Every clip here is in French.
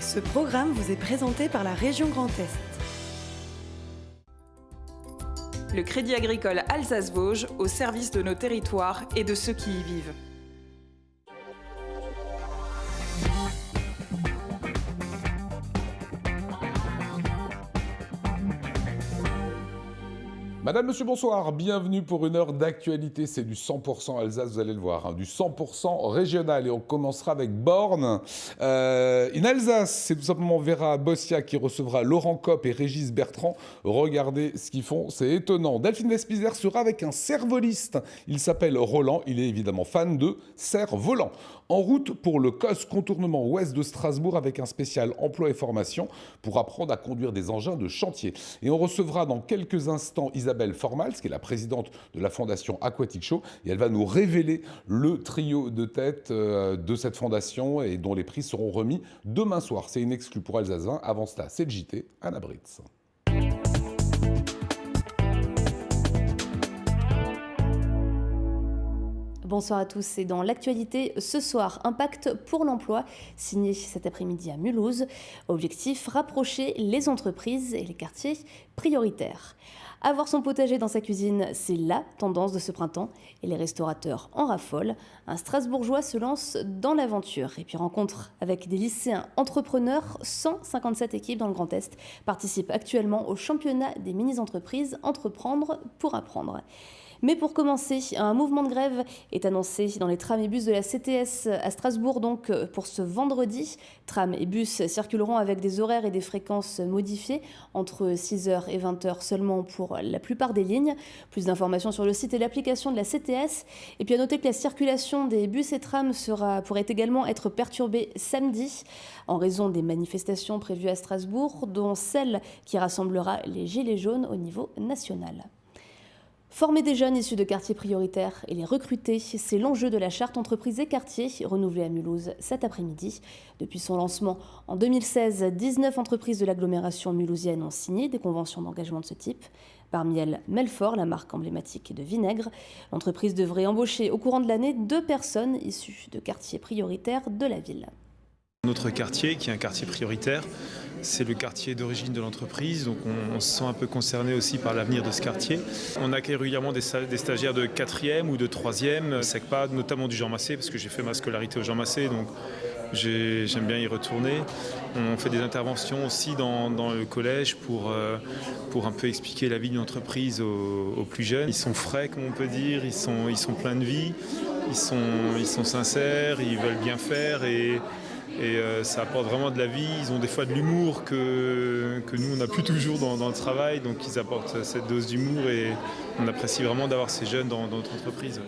Ce programme vous est présenté par la région Grand Est. Le Crédit agricole Alsace-Vosges au service de nos territoires et de ceux qui y vivent. Madame, monsieur, bonsoir. Bienvenue pour une heure d'actualité. C'est du 100% Alsace, vous allez le voir, hein, du 100% régional. Et on commencera avec Borne. Une Alsace, c'est tout simplement Vera Bossia qui recevra Laurent Kopp et Régis Bertrand. Regardez ce qu'ils font, c'est étonnant. Delphine Vespizer sera avec un cerf-voliste. Il s'appelle Roland, il est évidemment fan de cerfs-volants. En route pour le COS, contournement ouest de Strasbourg, avec un spécial emploi et formation pour apprendre à conduire des engins de chantier. Et on recevra dans quelques instants Isabelle Formals, qui est la présidente de la fondation Aquatic Show, et elle va nous révéler le trio de tête de cette fondation et dont les prix seront remis demain soir. C'est une exclue pour Alsace 20. Avant cela, c'est le JT, Anna Britz. Bonsoir à tous, et dans l'actualité ce soir, un pacte pour l'emploi signé cet après-midi à Mulhouse. Objectif, rapprocher les entreprises et les quartiers prioritaires. Avoir son potager dans sa cuisine, c'est la tendance de ce printemps et les restaurateurs en raffolent. Un Strasbourgeois se lance dans l'aventure et puis rencontre avec des lycéens entrepreneurs. 157 équipes dans le Grand Est participent actuellement au championnat des mini-entreprises Entreprendre pour apprendre. Mais pour commencer, un mouvement de grève est annoncé dans les trams et bus de la CTS à Strasbourg, donc pour ce vendredi. Trams et bus circuleront avec des horaires et des fréquences modifiées, entre 6h et 20h seulement pour la plupart des lignes. Plus d'informations sur le site et l'application de la CTS. Et puis à noter que la circulation des bus et trams pourrait également être perturbée samedi en raison des manifestations prévues à Strasbourg, dont celle qui rassemblera les Gilets jaunes au niveau national. Former des jeunes issus de quartiers prioritaires et les recruter, c'est l'enjeu de la charte entreprise et quartiers renouvelée à Mulhouse cet après-midi. Depuis son lancement en 2016, 19 entreprises de l'agglomération mulhousienne ont signé des conventions d'engagement de ce type. Parmi elles, Melfort, la marque emblématique de vinaigre. L'entreprise devrait embaucher au courant de l'année 2 personnes issues de quartiers prioritaires de la ville. Notre quartier, qui est un quartier prioritaire, c'est le quartier d'origine de l'entreprise, donc on se sent un peu concerné aussi par l'avenir de ce quartier. On accueille régulièrement des stagiaires de 4e ou de 3e, SECPA, notamment du Jean Massé, parce que j'ai fait ma scolarité au Jean Massé, donc j'aime bien y retourner. On fait des interventions aussi dans le collège pour un peu expliquer la vie d'une entreprise aux plus jeunes. Ils sont frais, comme on peut dire, ils sont pleins de vie, ils sont sincères, ils veulent bien faire et ça apporte vraiment de la vie. Ils ont des fois de l'humour que nous on n'a plus toujours dans le travail, donc ils apportent cette dose d'humour et on apprécie vraiment d'avoir ces jeunes dans notre entreprise.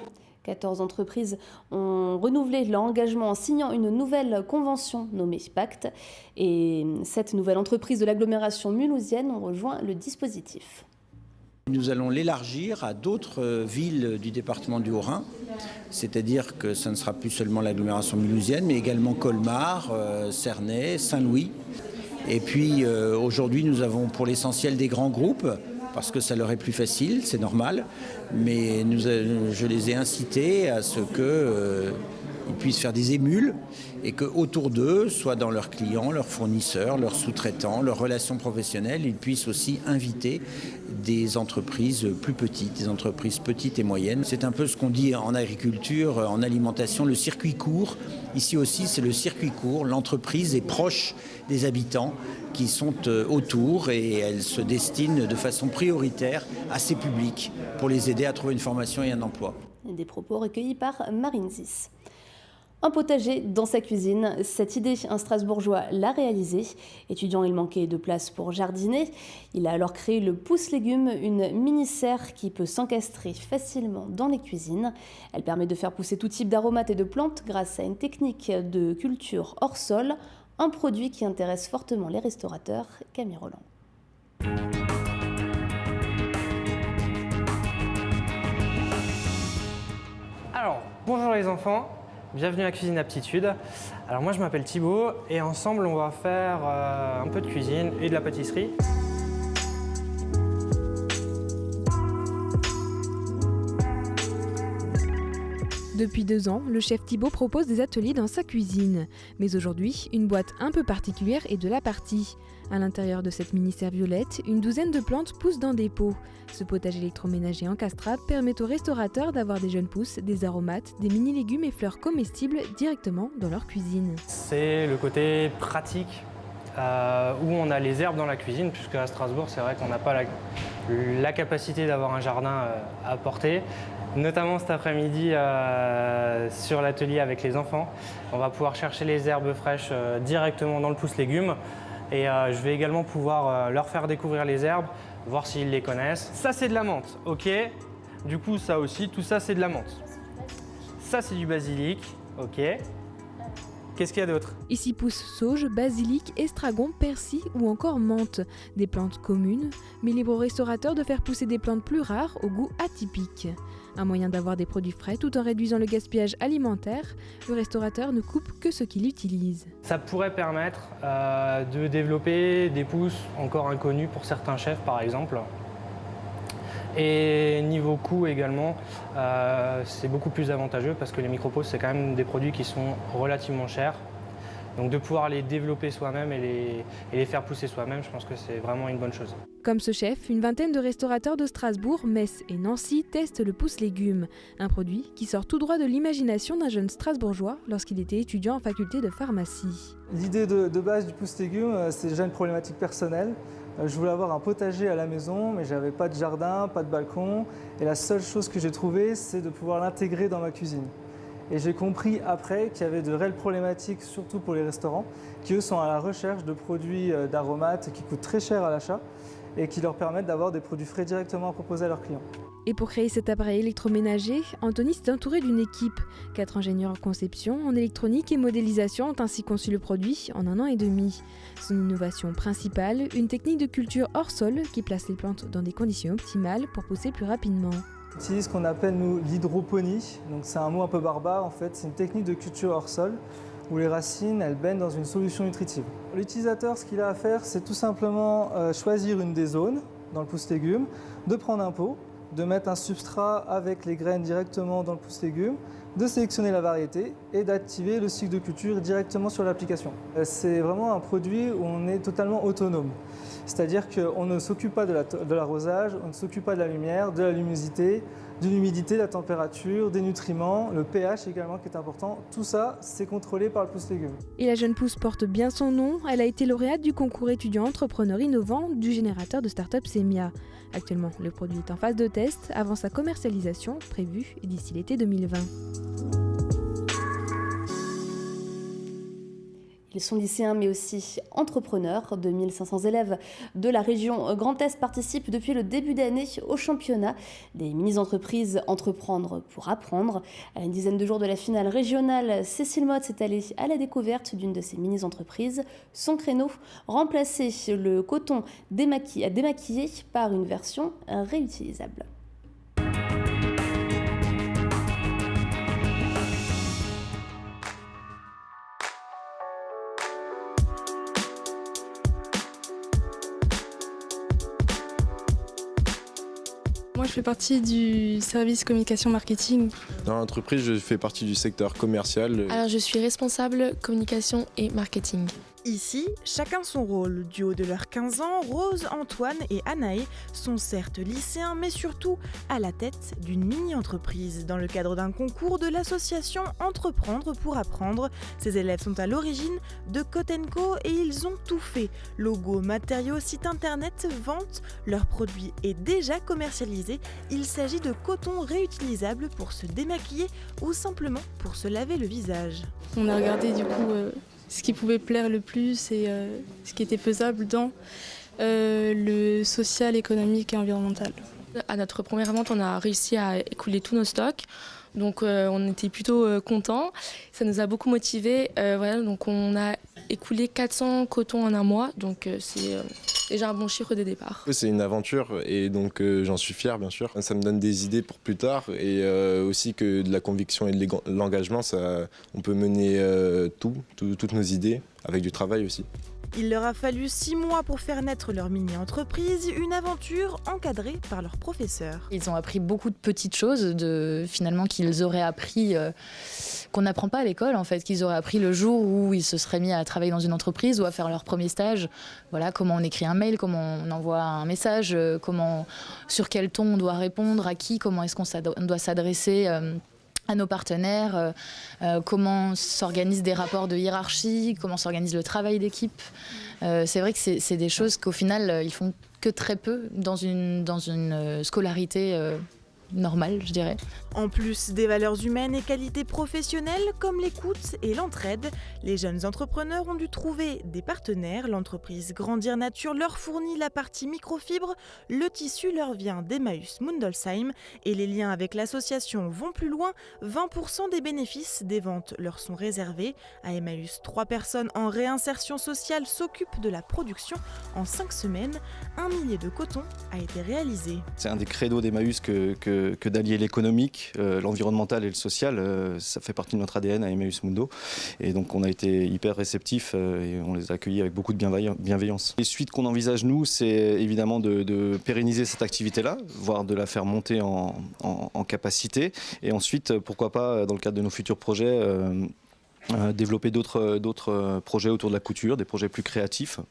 14 entreprises ont renouvelé leur engagement en signant une nouvelle convention nommée Pacte, et 7 nouvelles entreprises de l'agglomération mulhousienne ont rejoint le dispositif. Nous allons l'élargir à d'autres villes du département du Haut-Rhin, c'est-à-dire que ce ne sera plus seulement l'agglomération mulhousienne, mais également Colmar, Cernay, Saint-Louis. Et puis aujourd'hui, nous avons pour l'essentiel des grands groupes, parce que ça leur est plus facile, c'est normal, mais je les ai incités à ce qu'ils puissent faire des émules et qu'autour d'eux, soit dans leurs clients, leurs fournisseurs, leurs sous-traitants, leurs relations professionnelles, ils puissent aussi inviter des entreprises plus petites, des entreprises petites et moyennes. C'est un peu ce qu'on dit en agriculture, en alimentation, le circuit court. Ici aussi, c'est le circuit court. L'entreprise est proche des habitants qui sont autour et elle se destine de façon prioritaire à ces publics pour les aider à trouver une formation et un emploi. Des propos recueillis par Marine Zis. Un potager dans sa cuisine, cette idée, un Strasbourgeois l'a réalisée. Étudiant, il manquait de place pour jardiner. Il a alors créé le Pousse Légumes, une mini-serre qui peut s'encastrer facilement dans les cuisines. Elle permet de faire pousser tout type d'aromates et de plantes grâce à une technique de culture hors sol, un produit qui intéresse fortement les restaurateurs. Camille Roland. Alors, bonjour les enfants. Bienvenue à Cuisine Aptitude. Alors moi je m'appelle Thibaut et ensemble on va faire un peu de cuisine et de la pâtisserie. Depuis 2 ans, le chef Thibaut propose des ateliers dans sa cuisine. Mais aujourd'hui, une boîte un peu particulière est de la partie. À l'intérieur de cette mini serviolette, une douzaine de plantes poussent dans des pots. Ce potager électroménager encastrable permet aux restaurateurs d'avoir des jeunes pousses, des aromates, des mini-légumes et fleurs comestibles directement dans leur cuisine. C'est le côté pratique où on a les herbes dans la cuisine, puisque à Strasbourg, c'est vrai qu'on n'a pas la capacité d'avoir un jardin à portée. Notamment cet après-midi sur l'atelier avec les enfants. On va pouvoir chercher les herbes fraîches directement dans le pousse-légumes. Et je vais également pouvoir leur faire découvrir les herbes, voir s'ils les connaissent. Ça, c'est de la menthe, ok. Du coup, ça aussi, tout ça, c'est de la menthe. Ça, c'est du basilic, ok. Qu'est-ce qu'il y a d'autre? Ici poussent sauge, basilic, estragon, persil ou encore menthe. Des plantes communes, mais libre aux restaurateurs de faire pousser des plantes plus rares au goût atypique. Un moyen d'avoir des produits frais tout en réduisant le gaspillage alimentaire, le restaurateur ne coupe que ce qu'il utilise. Ça pourrait permettre de développer des pousses encore inconnues pour certains chefs par exemple. Et niveau coût également, c'est beaucoup plus avantageux parce que les micro-pousses, c'est quand même des produits qui sont relativement chers. Donc de pouvoir les développer soi-même et les faire pousser soi-même, je pense que c'est vraiment une bonne chose. Comme ce chef, une vingtaine de restaurateurs de Strasbourg, Metz et Nancy testent le pousse-légumes, un produit qui sort tout droit de l'imagination d'un jeune strasbourgeois lorsqu'il était étudiant en faculté de pharmacie. L'idée de base du pousse-légumes, c'est déjà une problématique personnelle. Je voulais avoir un potager à la maison, mais j'avais pas de jardin, pas de balcon. Et la seule chose que j'ai trouvée, c'est de pouvoir l'intégrer dans ma cuisine. Et j'ai compris après qu'il y avait de réelles problématiques, surtout pour les restaurants, qui eux sont à la recherche de produits d'aromates qui coûtent très cher à l'achat et qui leur permettent d'avoir des produits frais directement à proposer à leurs clients. Et pour créer cet appareil électroménager, Anthony s'est entouré d'une équipe. 4 ingénieurs en conception, en électronique et modélisation ont ainsi conçu le produit en 1 an et demi. Son innovation principale, une technique de culture hors sol qui place les plantes dans des conditions optimales pour pousser plus rapidement. On utilise ce qu'on appelle nous l'hydroponie, donc c'est un mot un peu barbare en fait, c'est une technique de culture hors sol où les racines elles baignent dans une solution nutritive. L'utilisateur, ce qu'il a à faire, c'est tout simplement choisir une des zones dans le pousse-légumes, de prendre un pot, de mettre un substrat avec les graines directement dans le pousse-légumes, de sélectionner la variété et d'activer le cycle de culture directement sur l'application. C'est vraiment un produit où on est totalement autonome. C'est-à-dire qu'on ne s'occupe pas de l'arrosage, on ne s'occupe pas de la lumière, de la luminosité, de l'humidité, de la température, des nutriments, le pH également qui est important. Tout ça, c'est contrôlé par le pousse-légumes. Et la jeune pousse porte bien son nom. Elle a été lauréate du concours étudiant entrepreneur innovant du générateur de start-up Semia. Actuellement, le produit est en phase de test avant sa commercialisation prévue d'ici l'été 2020. Ils sont lycéens mais aussi entrepreneurs. 2500 élèves de la région Grand Est participent depuis le début d'année au championnat des mini-entreprises Entreprendre pour apprendre. À une dizaine de jours de la finale régionale, Cécile Mott s'est allée à la découverte d'une de ces mini-entreprises. Son créneau, remplacer le coton démaquillé par une version réutilisable. Moi, je fais partie du service communication marketing. Dans l'entreprise, je fais partie du secteur commercial. Alors, je suis responsable communication et marketing. Ici, chacun son rôle. Du haut de leurs 15 ans, Rose, Antoine et Anaë sont certes lycéens, mais surtout à la tête d'une mini-entreprise. Dans le cadre d'un concours de l'association Entreprendre pour apprendre, ces élèves sont à l'origine de Cotenco et ils ont tout fait. Logo, matériaux, site internet, vente, leur produit est déjà commercialisé. Il s'agit de coton réutilisable pour se démaquiller ou simplement pour se laver le visage. On a regardé du coup ce qui pouvait plaire le plus et ce qui était faisable dans le social, économique et environnemental. À notre première vente, on a réussi à écouler tous nos stocks. Donc on était plutôt contents. Ça nous a beaucoup motivés. Voilà, donc on a écoulé 400 cotons en un mois. Donc c'est déjà un bon chiffre de départ. C'est une aventure et donc j'en suis fier bien sûr. Ça me donne des idées pour plus tard et aussi que de la conviction et de l'engagement, on peut mener toutes nos idées avec du travail aussi. Il leur a fallu 6 mois pour faire naître leur mini-entreprise, une aventure encadrée par leurs professeurs. Ils ont appris beaucoup de petites choses finalement qu'ils auraient appris, qu'on n'apprend pas à l'école en fait, qu'ils auraient appris le jour où ils se seraient mis à travailler dans une entreprise ou à faire leur premier stage. Voilà, comment on écrit un mail, comment on envoie un message, sur quel ton on doit répondre, à qui, comment est-ce qu'on doit s'adresser à nos partenaires, comment s'organisent des rapports de hiérarchie, comment s'organise le travail d'équipe. C'est vrai que c'est des choses qu'au final, ils font que très peu dans une scolarité normale, je dirais. En plus des valeurs humaines et qualités professionnelles comme l'écoute et l'entraide, les jeunes entrepreneurs ont dû trouver des partenaires. L'entreprise Grandir Nature leur fournit la partie microfibre, le tissu leur vient d'Emmaüs Mundolsheim et les liens avec l'association vont plus loin. 20% des bénéfices des ventes leur sont réservés. À Emmaüs, 3 personnes en réinsertion sociale s'occupent de la production. En 5 semaines, 1 millier de coton a été réalisé. C'est un des credos d'Emmaüs que d'allier l'économique, l'environnemental et le social. Ça fait partie de notre ADN à Emmaüs Mundo. Et donc on a été hyper réceptifs et on les a accueillis avec beaucoup de bienveillance. Les suites qu'on envisage nous, c'est évidemment de pérenniser cette activité-là, voire de la faire monter en capacité. Et ensuite, pourquoi pas, dans le cadre de nos futurs projets, développer d'autres projets autour de la couture, des projets plus créatifs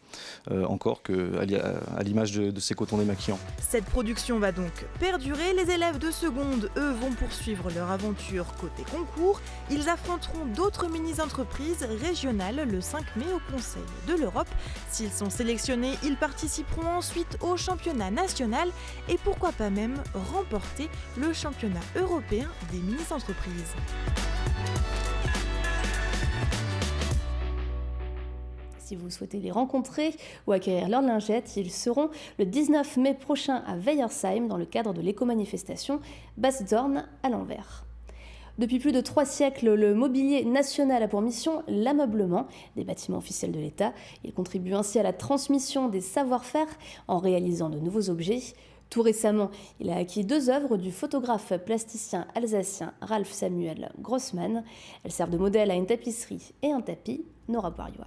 encore à l'image de ces cotons démaquillants. Cette production va donc perdurer. Les élèves de seconde, eux, vont poursuivre leur aventure côté concours. Ils affronteront d'autres mini-entreprises régionales le 5 mai au Conseil de l'Europe. S'ils sont sélectionnés, ils participeront ensuite au championnat national et pourquoi pas même remporter le championnat européen des mini-entreprises. Si vous souhaitez les rencontrer ou acquérir leurs lingettes, ils seront le 19 mai prochain à Weiersheim dans le cadre de l'éco-manifestation Basdorn à l'envers. Depuis plus de 3 siècles, le mobilier national a pour mission l'ameublement des bâtiments officiels de l'État. Il contribue ainsi à la transmission des savoir-faire en réalisant de nouveaux objets. Tout récemment, il a acquis 2 œuvres du photographe plasticien alsacien Ralph Samuel Grossmann. Elles servent de modèle à une tapisserie et un tapis. Nora Bouriois.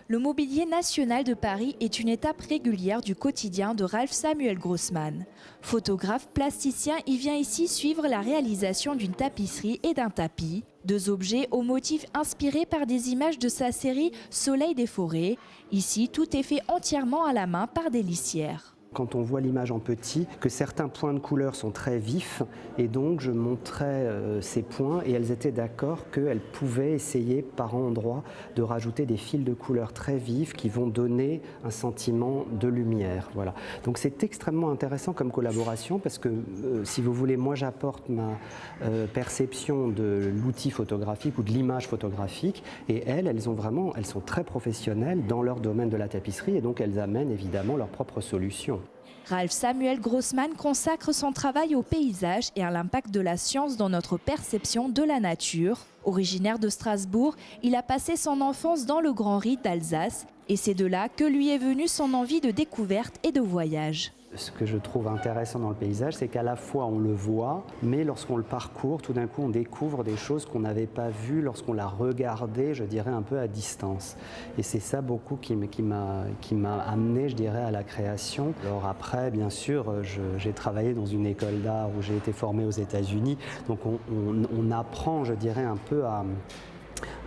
Le mobilier national de Paris est une étape régulière du quotidien de Ralph Samuel Grossmann. Photographe plasticien, il vient ici suivre la réalisation d'une tapisserie et d'un tapis, 2 objets aux motifs inspirés par des images de sa série Soleil des forêts. Ici, tout est fait entièrement à la main par des lissières. Quand on voit l'image en petit, que certains points de couleur sont très vifs, et donc je montrais ces points et elles étaient d'accord qu'elles pouvaient essayer par endroits de rajouter des fils de couleur très vifs qui vont donner un sentiment de lumière. Voilà. Donc c'est extrêmement intéressant comme collaboration parce que si vous voulez, moi j'apporte ma perception de l'outil photographique ou de l'image photographique et elles sont très professionnelles dans leur domaine de la tapisserie et donc elles amènent évidemment leurs propres solutions. Ralph Samuel Grossmann consacre son travail au paysage et à l'impact de la science dans notre perception de la nature. Originaire de Strasbourg, il a passé son enfance dans le Grand Ried d'Alsace et c'est de là que lui est venue son envie de découverte et de voyage. Ce que je trouve intéressant dans le paysage, c'est qu'à la fois on le voit, mais lorsqu'on le parcourt, tout d'un coup on découvre des choses qu'on n'avait pas vues lorsqu'on l'a regardé, je dirais, un peu à distance. Et c'est ça beaucoup qui m'a amené, je dirais, à la création. Alors après, bien sûr, j'ai travaillé dans une école d'art où j'ai été formé aux États-Unis, donc on apprend, je dirais, un peu à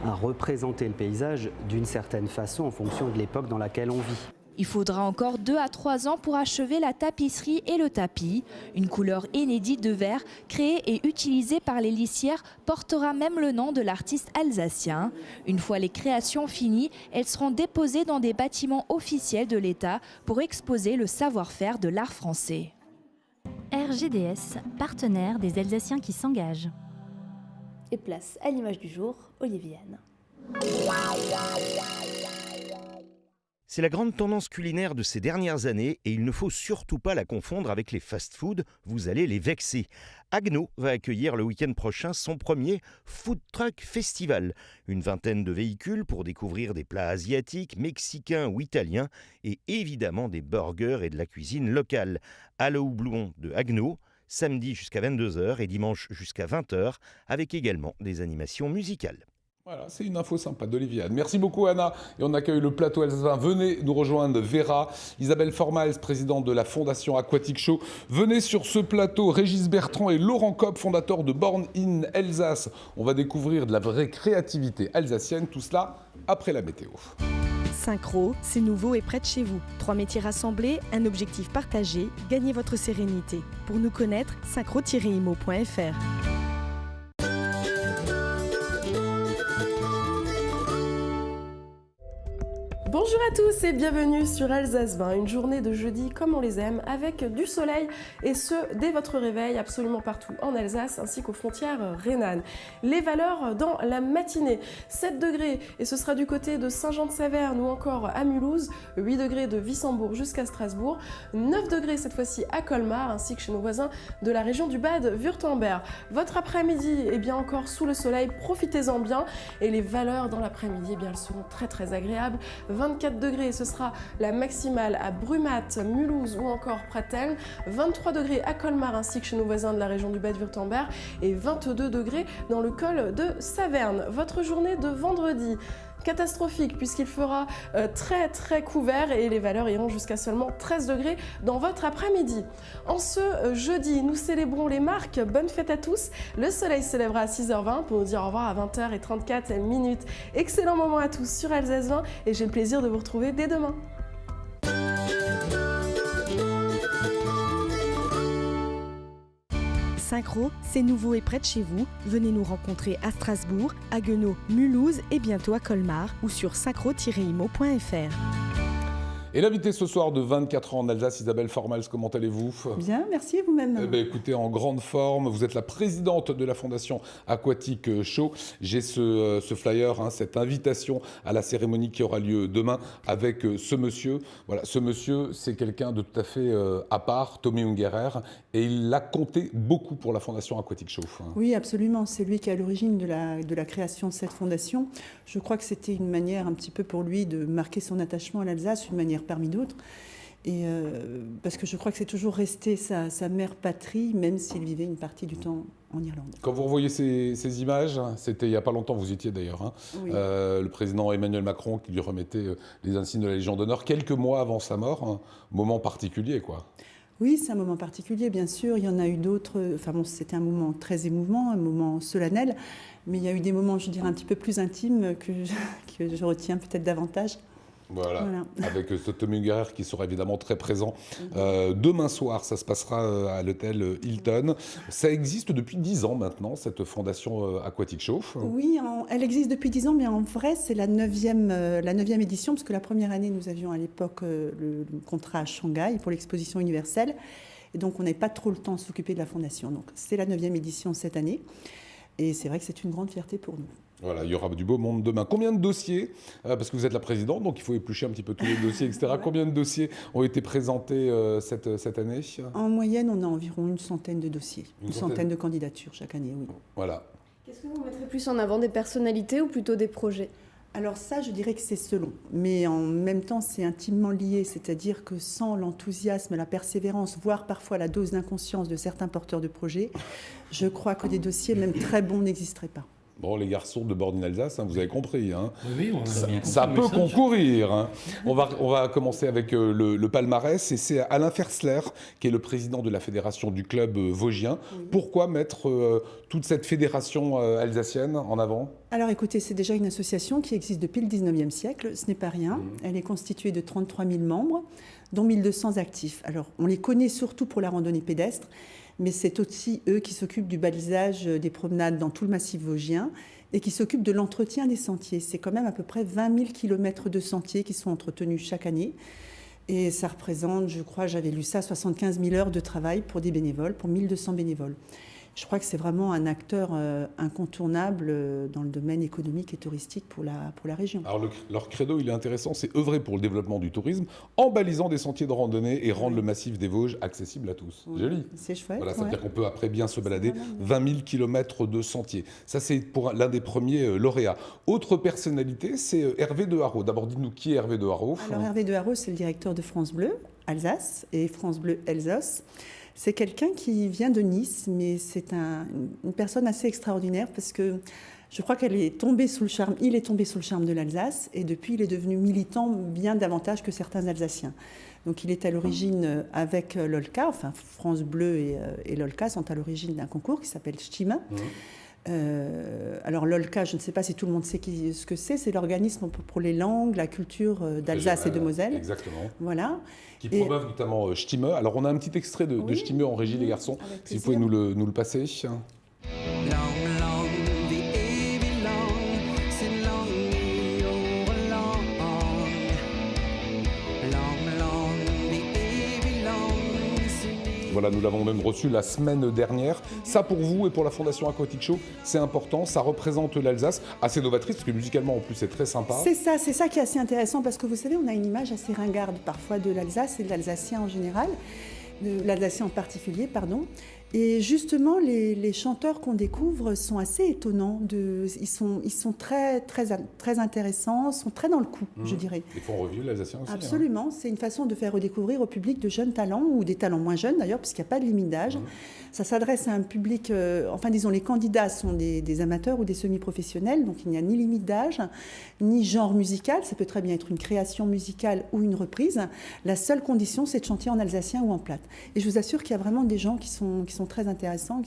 représenter le paysage d'une certaine façon en fonction de l'époque dans laquelle on vit. Il faudra encore 2 à 3 ans pour achever la tapisserie et le tapis. Une couleur inédite de vert, créée et utilisée par les lissières, portera même le nom de l'artiste alsacien. Une fois les créations finies, elles seront déposées dans des bâtiments officiels de l'État pour exposer le savoir-faire de l'art français. RGDS, partenaire des Alsaciens qui s'engagent. Et place à l'image du jour, Olivier Anne. C'est la grande tendance culinaire de ces dernières années et il ne faut surtout pas la confondre avec les fast-food, vous allez les vexer. Agno va accueillir le week-end prochain son premier Food Truck Festival. Une vingtaine de véhicules pour découvrir des plats asiatiques, mexicains ou italiens et évidemment des burgers et de la cuisine locale. À le houblon de Agno, samedi jusqu'à 22h et dimanche jusqu'à 20h, avec également des animations musicales. Voilà, c'est une info sympa d'Olivier Anne. Merci beaucoup Anna. Et on accueille le plateau alsacien. Venez nous rejoindre Vera, Isabelle Formals, présidente de la Fondation Aquatic Show. Venez sur ce plateau Régis Bertrand et Laurent Kopp, fondateur de Born in Alsace. On va découvrir de la vraie créativité alsacienne, tout cela après la météo. Synchro, c'est nouveau et près de chez vous. 3 métiers rassemblés, un objectif partagé, gagnez votre sérénité. Pour nous connaître, synchro-imo.fr. Bonjour à tous et bienvenue sur Alsace 20, une journée de jeudi comme on les aime, avec du soleil et ce, dès votre réveil, absolument partout en Alsace ainsi qu'aux frontières rhénanes. Les valeurs dans la matinée, 7 degrés et ce sera du côté de Saint-Jean-de-Saverne ou encore à Mulhouse, 8 degrés de Wissembourg jusqu'à Strasbourg, 9 degrés cette fois-ci à Colmar ainsi que chez nos voisins de la région du Bade-Württemberg. Votre après-midi est bien encore sous le soleil, profitez-en bien et les valeurs dans l'après-midi, eh bien elles seront très agréables. 24 degrés, ce sera la maximale à Brumath, Mulhouse ou encore Pratteln, 23 degrés à Colmar ainsi que chez nos voisins de la région du Bade-Württemberg et 22 degrés dans le col de Saverne. Votre journée de vendredi, catastrophique puisqu'il fera très couvert et les valeurs iront jusqu'à seulement 13 degrés dans votre après-midi. En ce jeudi, nous célébrons les marques. Bonne fête à tous. Le soleil se lèvera à 6h20 pour nous dire au revoir à 20h34. Excellent moment à tous sur Alsace 20 et j'ai le plaisir de vous retrouver dès demain. Synchro, c'est nouveau et près de chez vous. Venez nous rencontrer à Strasbourg, à Haguenau, Mulhouse et bientôt à Colmar ou sur synchro-imo.fr. Et l'invité ce soir de 24 ans en Alsace, Isabelle Formals, comment allez-vous ? Bien, merci vous-même. Eh bien, écoutez, en grande forme, vous êtes la présidente de la Fondation Aquatic Show. J'ai ce flyer, cette invitation à la cérémonie qui aura lieu demain avec ce monsieur. Voilà, ce monsieur, c'est quelqu'un de tout à fait à part, Tommy Ungerer, et il a compté beaucoup pour la Fondation Aquatic Show. Oui, absolument. C'est lui qui est à l'origine de la création de cette fondation. Je crois que c'était une manière un petit peu pour lui de marquer son attachement à l'Alsace, une manière parmi d'autres. Et parce que je crois que c'est toujours resté sa mère patrie, même s'il vivait une partie du temps en Irlande. Quand vous revoyez ces images, c'était il n'y a pas longtemps, vous y étiez d'ailleurs, oui. Le président Emmanuel Macron qui lui remettait les insignes de la Légion d'honneur quelques mois avant sa mort, moment particulier quoi. Oui, c'est un moment particulier, bien sûr. Il y en a eu d'autres. Enfin bon, c'était un moment très émouvant, un moment solennel. Mais il y a eu des moments, je dirais, un petit peu plus intimes que je retiens peut-être davantage. Voilà. Avec Tommy Ungerer qui sera évidemment très présent. Demain soir, ça se passera à l'hôtel Hilton. Ça existe depuis 10 ans maintenant, cette fondation Aquatic Show. Oui, elle existe depuis 10 ans, mais en vrai, c'est la 9e édition, parce que la première année, nous avions à l'époque le contrat à Shanghai pour l'exposition universelle. Et donc, on n'avait pas trop le temps de s'occuper de la fondation. Donc, c'est la 9e édition cette année. Et c'est vrai que c'est une grande fierté pour nous. Voilà, il y aura du beau monde demain. Combien de dossiers, parce que vous êtes la présidente, donc il faut éplucher un petit peu tous les dossiers, etc. Ouais. Combien de dossiers ont été présentés cette année ? En moyenne, on a environ une centaine de dossiers, une centaine de candidatures chaque année, oui. Voilà. Qu'est-ce que vous mettrez plus en avant, des personnalités ou plutôt des projets ? Alors ça, je dirais que c'est selon, mais en même temps, c'est intimement lié, c'est-à-dire que sans l'enthousiasme, la persévérance, voire parfois la dose d'inconscience de certains porteurs de projets, je crois que des dossiers, même très bons, n'existeraient pas. Bon, les garçons de Born in Alsace, vous avez compris. Oui, on a bien ça peut concourir. On va commencer avec le palmarès. Et c'est Alain Fersler, qui est le président de la fédération du club vosgien. Oui. Pourquoi mettre toute cette fédération alsacienne en avant ? Alors écoutez, c'est déjà une association qui existe depuis le 19e siècle. Ce n'est pas rien. Elle est constituée de 33 000 membres, dont 1200 actifs. Alors, on les connaît surtout pour la randonnée pédestre, mais c'est aussi eux qui s'occupent du balisage des promenades dans tout le massif vosgien et qui s'occupent de l'entretien des sentiers. C'est quand même à peu près 20 000 km de sentiers qui sont entretenus chaque année. Et ça représente, je crois, j'avais lu ça, 75 000 heures de travail pour des bénévoles, pour 1200 bénévoles. Je crois que c'est vraiment un acteur incontournable dans le domaine économique et touristique pour la région. Alors leur credo, il est intéressant, c'est œuvrer pour le développement du tourisme en balisant des sentiers de randonnée et rendre le massif des Vosges accessible à tous. Oui. Joli. C'est chouette. Voilà, ça veut dire qu'on peut après bien se balader 20 000 km de sentiers. Ça, c'est pour l'un des premiers lauréats. Autre personnalité, c'est Hervé de Haro. D'abord, dites-nous qui est Hervé de Haro. Alors Hervé de Haro, c'est le directeur de France Bleu Alsace et France Bleu Alsace. C'est quelqu'un qui vient de Nice, mais c'est une personne assez extraordinaire parce que je crois qu'elle est tombée sous le charme, il est tombé sous le charme de l'Alsace et depuis il est devenu militant bien davantage que certains Alsaciens. Donc il est à l'origine avec l'OLCA, enfin France Bleu et l'OLCA sont à l'origine d'un concours qui s'appelle Stimme. Alors l'OLCA, je ne sais pas si tout le monde sait ce que c'est l'organisme pour les langues, la culture d'Alsace et de Moselle. Exactement. Voilà. Qui promeuve notamment Stimme. Alors on a un petit extrait de Stimme en régie, les garçons, si vous pouvez nous le passer. Voilà, nous l'avons même reçu la semaine dernière. Ça, pour vous et pour la Fondation Aquatic Show, c'est important. Ça représente l'Alsace, assez novatrice, parce que musicalement, en plus, c'est très sympa. C'est ça qui est assez intéressant, parce que vous savez, on a une image assez ringarde parfois de l'Alsace et de l'Alsacien en général, de l'Alsacien en particulier, pardon. Et justement, les chanteurs qu'on découvre sont assez étonnants. Ils sont très intéressants, sont très dans le coup, je dirais. Ils font revivre l'Alsacien aussi. Absolument. C'est une façon de faire redécouvrir au public de jeunes talents, ou des talents moins jeunes d'ailleurs, puisqu'il n'y a pas de limite d'âge. Ça s'adresse à un public, enfin disons, les candidats sont des amateurs ou des semi-professionnels, donc il n'y a ni limite d'âge, ni genre musical. Ça peut très bien être une création musicale ou une reprise. La seule condition, c'est de chanter en alsacien ou en plate. Et je vous assure qu'il y a vraiment des gens qui sont très intéressants,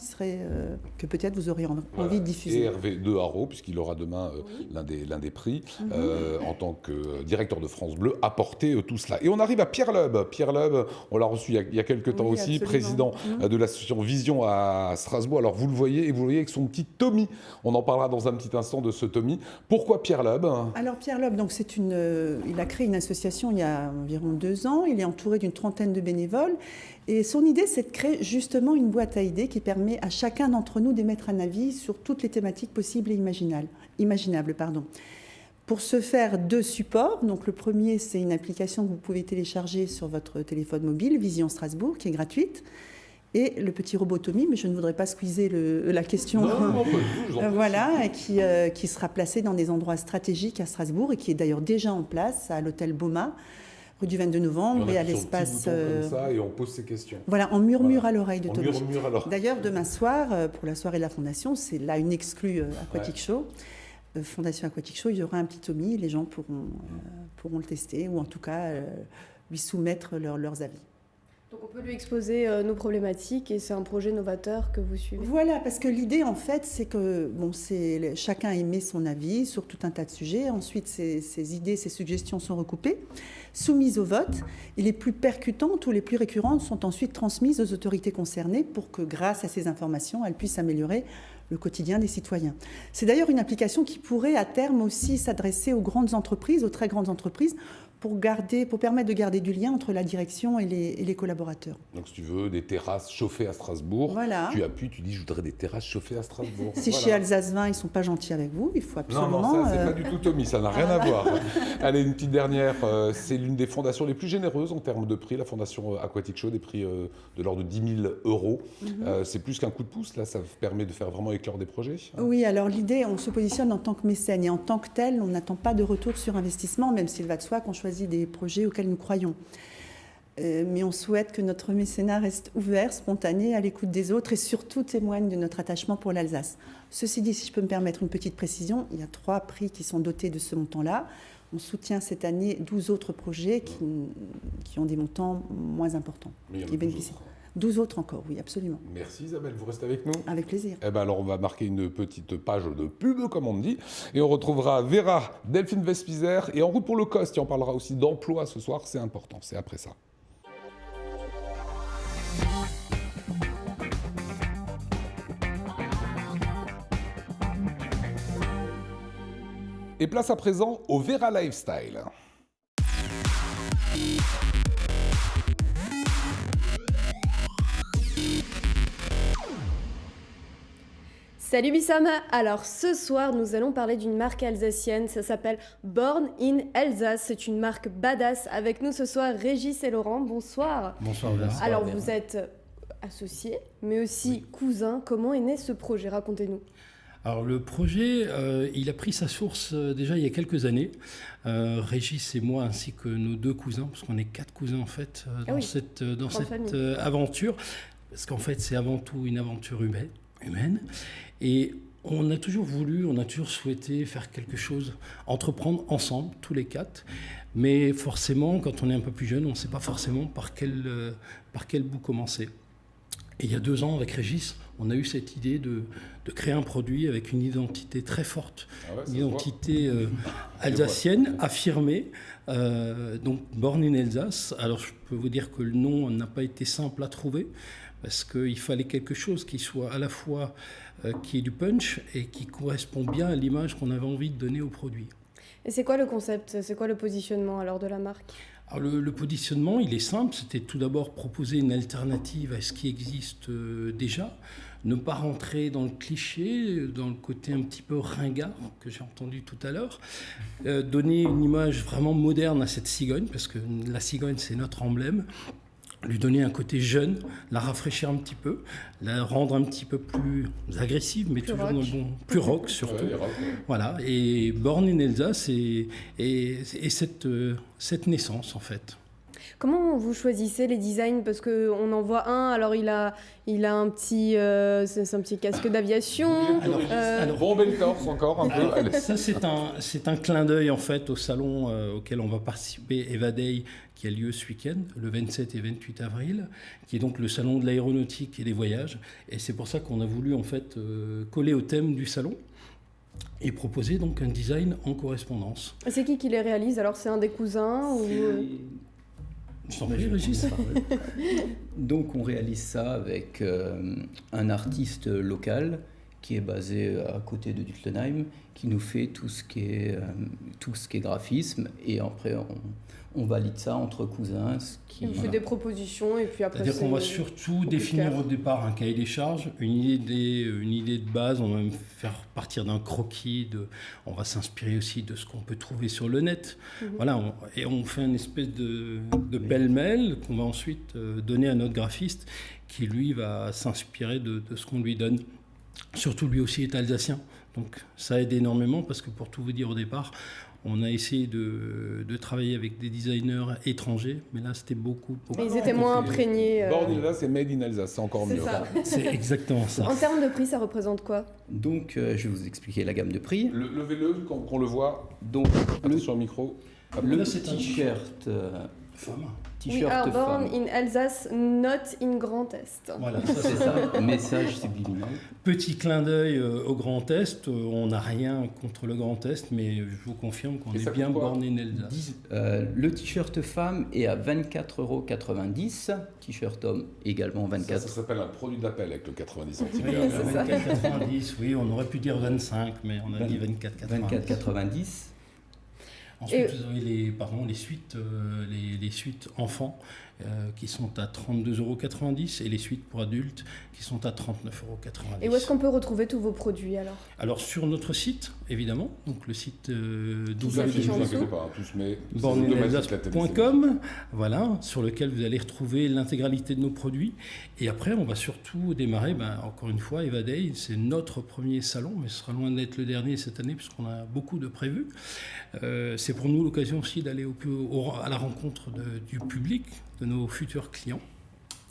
que peut-être vous auriez envie de diffuser. Et Hervé de Haro, puisqu'il aura demain l'un des prix, en tant que directeur de France Bleu, a porté tout cela. Et on arrive à Pierre Loeb. Pierre Loeb, on l'a reçu il y a quelques temps aussi, absolument. Président de l'association Vision à Strasbourg. Alors vous le voyez, et vous le voyez avec son petit Tommy. On en parlera dans un petit instant de ce Tommy. Pourquoi Pierre Loeb ? Alors Pierre Loeb, donc il a créé une association il y a environ 2 ans. Il est entouré d'une trentaine de bénévoles. Et son idée, c'est de créer justement une boîte à idées qui permet à chacun d'entre nous d'émettre un avis sur toutes les thématiques possibles et imaginables. Pour ce faire, 2 supports. Donc le premier, c'est une application que vous pouvez télécharger sur votre téléphone mobile, Vision Strasbourg, qui est gratuite. Et le petit robot Tommy, mais je ne voudrais pas squeezer la question. Non, voilà, qui sera placé dans des endroits stratégiques à Strasbourg et qui est d'ailleurs déjà en place à l'hôtel Boma, rue du 22 novembre et à l'espace. Comme ça, et on pose ses questions. Voilà, on murmure à l'oreille de Tommy. D'ailleurs, demain soir, pour la soirée de la Fondation, c'est là une exclue Aquatic Show. Fondation Aquatic Show, il y aura un petit Tommy, les gens pourront le tester ou en tout cas lui soumettre leurs avis. Donc on peut lui exposer nos problématiques et c'est un projet novateur que vous suivez. Voilà, parce que l'idée en fait c'est que chacun émet son avis sur tout un tas de sujets. Ensuite ces idées, ces suggestions sont recoupées, soumises au vote et les plus percutantes ou les plus récurrentes sont ensuite transmises aux autorités concernées pour que grâce à ces informations, elles puissent améliorer le quotidien des citoyens. C'est d'ailleurs une application qui pourrait à terme aussi s'adresser aux grandes entreprises, aux très grandes entreprises, pour permettre de garder du lien entre la direction et les collaborateurs. Donc si tu veux des terrasses chauffées à Strasbourg, voilà. Tu appuies, tu dis je voudrais des terrasses chauffées à Strasbourg. Si chez Alsace Vin, ils ne sont pas gentils avec vous, il faut absolument... Non, ça c'est pas du tout Tommy, ça n'a rien à voir. Allez, une petite dernière, c'est l'une des fondations les plus généreuses en termes de prix, la Fondation Aquatic Show, des prix de l'ordre de 10 000 €. C'est plus qu'un coup de pouce, là, ça permet de faire vraiment éclore des projets. Oui, alors l'idée, on se positionne en tant que mécène et en tant que tel, on n'attend pas de retour sur investissement, même s'il va de soi qu'on choisit des projets auxquels nous croyons. Mais on souhaite que notre mécénat reste ouvert, spontané, à l'écoute des autres et surtout témoigne de notre attachement pour l'Alsace. Ceci dit, si je peux me permettre une petite précision, il y a 3 prix qui sont dotés de ce montant-là. On soutient cette année 12 autres projets qui ont des montants moins importants. Mais il y en a qui bénéficient. 12 autres encore, oui, absolument. Merci Isabelle, vous restez avec nous ? Avec plaisir. Alors on va marquer une petite page de pub, comme on dit, et on retrouvera Vera, Delphine Vespizer, et En route pour le Coste, et on parlera aussi d'emploi ce soir, c'est important, c'est après ça. Et place à présent au Vera Lifestyle. Salut Bissam. Alors ce soir nous allons parler d'une marque alsacienne, ça s'appelle Born in Alsace, c'est une marque badass. Avec nous ce soir Régis et Laurent, bonsoir. Bonsoir. Alors vous êtes associés mais aussi cousins, comment est né ce projet, racontez-nous. Alors le projet, il a pris sa source déjà il y a quelques années. Régis et moi ainsi que nos 2 cousins, parce qu'on est 4 cousins en fait dans cette aventure. parce qu'en fait c'est avant tout une aventure humaine. Et on a toujours souhaité faire quelque chose, entreprendre ensemble, tous les 4. Mais forcément, quand on est un peu plus jeune, on ne sait pas forcément par quel bout commencer. Et il y a 2 ans, avec Régis, on a eu cette idée de créer un produit avec une identité très forte, une identité alsacienne, affirmée, donc Born in Alsace. Alors je peux vous dire que le nom n'a pas été simple à trouver, parce qu'il fallait quelque chose qui soit à la fois qui ait du punch et qui correspond bien à l'image qu'on avait envie de donner au produit. Et c'est quoi le concept? C'est quoi le positionnement alors de la marque? Alors le positionnement, il est simple. C'était tout d'abord proposer une alternative à ce qui existe déjà. Ne pas rentrer dans le cliché, dans le côté un petit peu ringard que j'ai entendu tout à l'heure. Donner une image vraiment moderne à cette cigogne, parce que la cigogne, c'est notre emblème. Lui donner un côté jeune, la rafraîchir un petit peu, la rendre un petit peu plus agressive, mais plus toujours rock. Dans le bon, plus rock surtout. Ouais, rock, ouais. Voilà, et Born in Alsace et cette naissance en fait. Comment vous choisissez les designs? Parce qu'on en voit un, alors il a un petit, c'est un petit casque d'aviation. Alors bomber le torse encore un peu. Ça c'est un clin d'œil en fait au salon auquel on va participer, Eva Day, qui a lieu ce week-end, le 27 et 28 avril, qui est donc le salon de l'aéronautique et des voyages. Et c'est pour ça qu'on a voulu en fait coller au thème du salon et proposer donc un design en correspondance. C'est qui les réalise? Alors c'est un des cousins ou... Je t'en prie, Régis. Donc on réalise ça avec un artiste local qui est basé à côté de Duttenheim, qui nous fait tout ce qui est graphisme, et après on valide ça entre cousins. Vous faites des propositions et puis après... C'est-à-dire qu'on va surtout définir au départ un cahier des charges, une idée de base, on va même faire partir d'un croquis, on va s'inspirer aussi de ce qu'on peut trouver sur le net. Voilà, et on fait une espèce de pêle-mêle qu'on va ensuite donner à notre graphiste, qui lui va s'inspirer de ce qu'on lui donne. Surtout lui aussi est alsacien, donc ça aide énormément, parce que pour tout vous dire au départ, on a essayé de travailler avec des designers étrangers, mais là c'était beaucoup. Mais ils étaient moins imprégnés. Born in Alsace, c'est Made in Alsace, c'est encore mieux. C'est exactement ça. En termes de prix, ça représente quoi? Donc je vais vous expliquer la gamme de prix. Levez-le, qu'on le voit. Donc sur le micro. Le t-shirt... T-shirt Born in Alsace, not in Grand Est. Voilà, ça c'est ça, message subliminal. Petit clin d'œil au Grand Est, on n'a rien contre le Grand Est, mais je vous confirme qu'on est bien Born in Alsace. Le t-shirt femme est à 24,90 €, t-shirt homme également 24. Ça s'appelle un produit d'appel avec le 90 centimes. Oui, 24,90, oui, on aurait pu dire 25, mais on a dit 24,90. 24,90. Ensuite, vous avez les suites enfants qui sont à 32,90 € et les suites pour adultes qui sont à 39,90 €. Et où est-ce qu'on peut retrouver tous vos produits alors? Alors sur notre site, évidemment, donc le site www.borninalsace.com, voilà, sur lequel vous allez retrouver l'intégralité de nos produits. Et après, on va surtout démarrer, encore une fois, Eva Day, c'est notre premier salon, mais ce sera loin d'être le dernier cette année, puisqu'on a beaucoup de prévus. C'est pour nous l'occasion aussi d'aller à la rencontre du public, de nos futurs clients.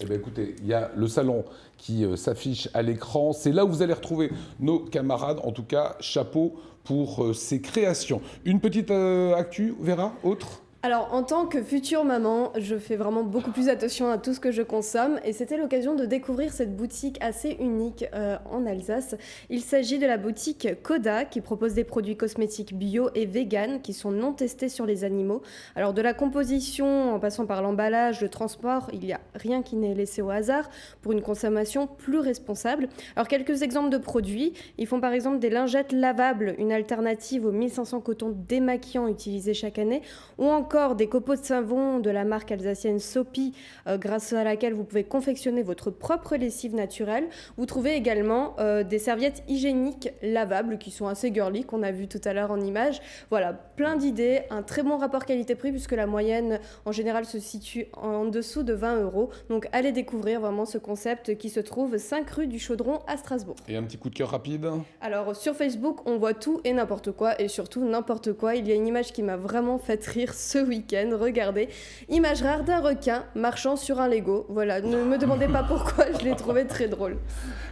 Eh bien, écoutez, il y a le salon qui s'affiche à l'écran. C'est là où vous allez retrouver nos camarades. En tout cas, chapeau pour ces créations. Une petite actu, Vera, autre ? Alors, en tant que future maman, je fais vraiment beaucoup plus attention à tout ce que je consomme et c'était l'occasion de découvrir cette boutique assez unique en Alsace. Il s'agit de la boutique Coda qui propose des produits cosmétiques bio et vegan qui sont non testés sur les animaux. Alors, de la composition en passant par l'emballage, le transport, il n'y a rien qui n'est laissé au hasard pour une consommation plus responsable. Alors, quelques exemples de produits. Ils font par exemple des lingettes lavables, une alternative aux 1500 cotons démaquillants utilisés chaque année, ou encore des copeaux de savon de la marque alsacienne Sopi, grâce à laquelle vous pouvez confectionner votre propre lessive naturelle. Vous trouvez également des serviettes hygiéniques lavables qui sont assez girly, qu'on a vu tout à l'heure en image. Voilà, plein d'idées, un très bon rapport qualité-prix puisque la moyenne en général se situe en dessous de 20 €. Donc allez découvrir vraiment ce concept qui se trouve 5 rue du Chaudron à Strasbourg. Et un petit coup de cœur rapide ? Alors sur Facebook, on voit tout et n'importe quoi, et surtout n'importe quoi. Il y a une image qui m'a vraiment fait rire ce ce week-end. Regardez, image rare d'un requin marchant sur un Lego. Voilà, ne me demandez pas pourquoi, je l'ai trouvé très drôle.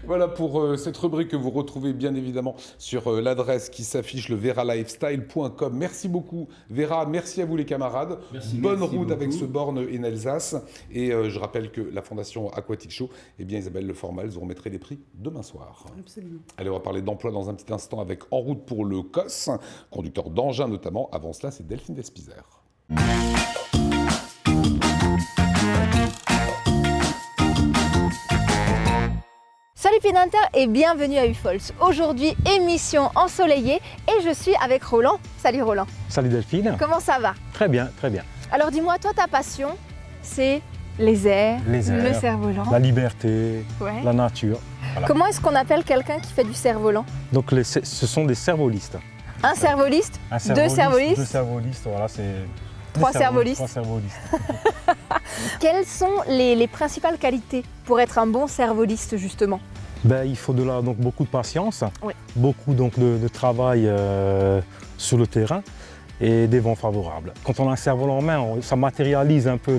Voilà pour cette rubrique que vous retrouvez bien évidemment sur l'adresse qui s'affiche, le veralifestyle.com. Merci beaucoup Vera, merci à vous les camarades. Bonne route avec ce borne in Alsace. Et je rappelle que la Fondation Aquatic Show, eh bien Isabelle Leformel, vous remettrez les prix demain soir. Absolument. Allez, on va parler d'emploi dans un petit instant avec En route pour le COS, conducteur d'engin notamment. Avant cela, c'est Delphine Despizer. Salut Pédinter et bienvenue à UFOLS. Aujourd'hui, émission ensoleillée et je suis avec Roland. Salut Roland. Salut Delphine. Comment ça va? Très bien, très bien. Alors dis-moi, toi ta passion, c'est les airs, le cerf-volant. La liberté, Ouais. la nature. Voilà. Comment est-ce qu'on appelle quelqu'un qui fait du cerf-volant? Donc ce sont des cervolistes. Un cervoliste, deux cervolistes, Deux cervolistes, voilà, c'est... Trois cervolistes. Trois cervolistes. Quelles sont les principales qualités pour être un bon cervoliste justement? Il faut donc beaucoup de patience, Oui. beaucoup donc, de travail sur le terrain et des vents favorables. Quand on a un cerf-volant en main, ça matérialise un peu